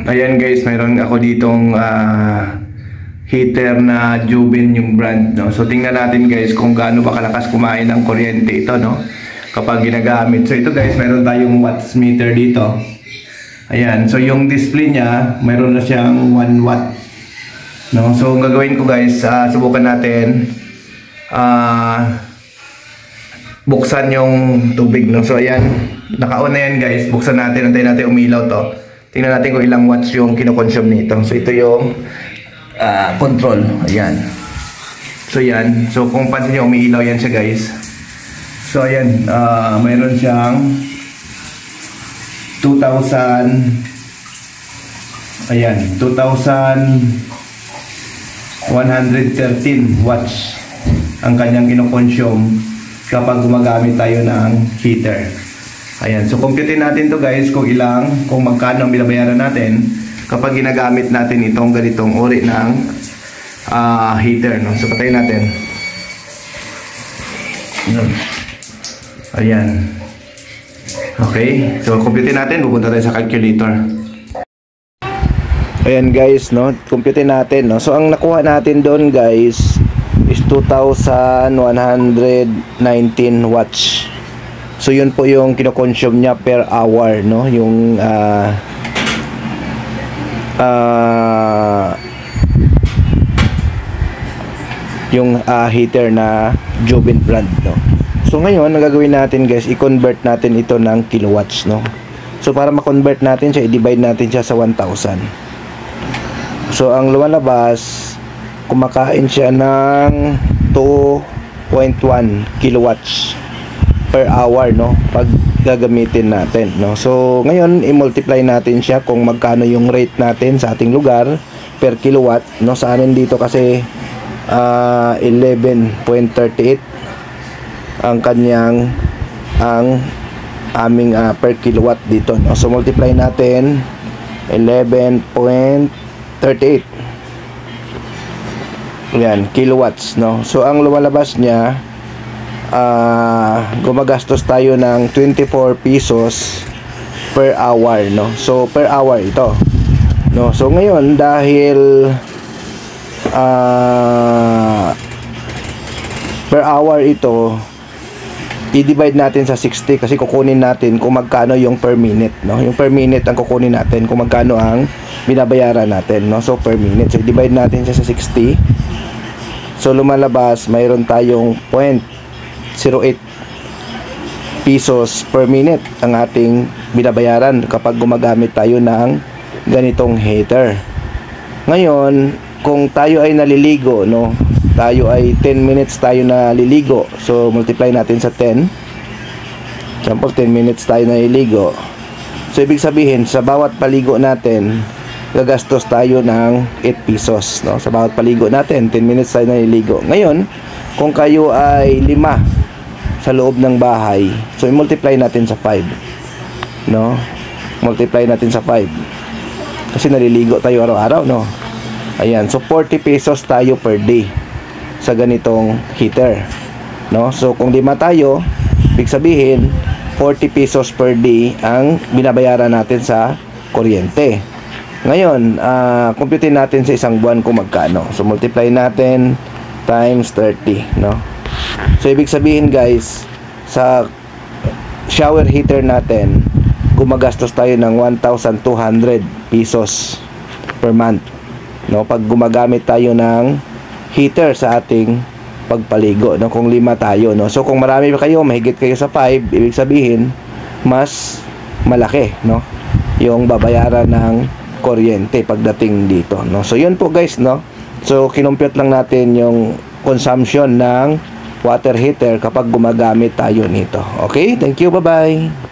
Ayan guys, mayroon ako ditong heater na Joben yung brand, no? So tingnan natin guys kung gaano ba kalakas kumain ng kuryente ito, no? Kapag ginagamit. So ito guys, mayroon tayong watts meter dito. Ayan, so yung display niya, mayroon na siyang 1 watt. No? So ang gagawin ko guys, subukan natin buksan yung tubig, no? So ayan, naka-on na yan guys. Buksan natin, antayin natin umilaw to. Tingnan natin kung ilang watts yung kinoconsume nito. So ito yung control. Ayan. So yan. So kung pansin nyo, umiilaw yan siya guys. So ayan, mayroon siyang 2,000 ayan, 2,113 watts ang kanyang kinoconsume kapag gumagamit tayo ng heater. Ayan, so computein natin to guys kung magkano ang binabayaran natin kapag ginagamit natin itong ganitong uri ng heater, no? So patayin natin. Ayan. Okay, so computein natin, pupunta tayo sa calculator. Ayan guys, no, computein natin, no. So ang nakuha natin doon guys is 2,119 watts. So yun po yung kino-consume niya per hour, no, yung heater na Joben brand, no. So ngayon, ang gagawin natin guys, i-convert natin ito ng kilowatts, no. So para ma-convert natin siya, i-divide natin siya sa 1,000. So ang lumalabas, kumakain siya ng 2.1 kilowatts per hour, no, pag gagamitin natin, no. So ngayon, i-multiply natin siya kung magkano yung rate natin sa ating lugar per kilowatt, no. Sa amin dito kasi 11.38 ang aming per kilowatt dito, no. So multiply natin 11.38 yan kilowatts, no. So ang lumalabas niya, gumagastos tayo ng 24 pesos per hour, no. So per hour ito, no. So ngayon, dahil per hour ito, i-divide natin sa 60 kasi kukunin natin kung magkano yung per minute, no. Yung per minute ang kukunin natin kung magkano ang binabayaran natin, no. So per minute, so i-divide natin siya sa 60. So lumalabas, mayroon tayong 0.08 pesos per minute ang ating binabayaran kapag gumagamit tayo ng ganitong heater. Ngayon, kung tayo ay naliligo, no, tayo ay 10 minutes tayo naliligo, so multiply natin sa 10. Example, 10 minutes tayo naliligo. So ibig sabihin, sa bawat paligo natin, gagastos tayo ng 8 pesos, no? Sa bawat paligo natin, 10 minutes tayo naliligo. Ngayon, kung kayo ay 5 sa loob ng bahay, so i-multiply natin sa 5, no? Multiply natin sa 5 kasi naliligo tayo araw-araw, no? Ayan, so 40 pesos tayo per day sa ganitong heater, no? So kung 5 tayo, ibig sabihin 40 pesos per day ang binabayaran natin sa kuryente. Ngayon, computein natin sa isang buwan kung magkano. So multiply natin times 30, no? So ibig sabihin guys, sa shower heater natin, gumagastos tayo ng 1,200 pesos per month, no, pag gumagamit tayo ng heater sa ating pagpaligo, no, kung 5 tayo, no. So kung marami pa kayo, mahigit kayo sa 5, ibig sabihin mas malaki, no, yung babayaran ng kuryente pagdating dito, no. So yun po guys, no. So kinompute lang natin yung consumption ng water heater kapag gumagamit tayo nito. Okay, thank you, bye bye.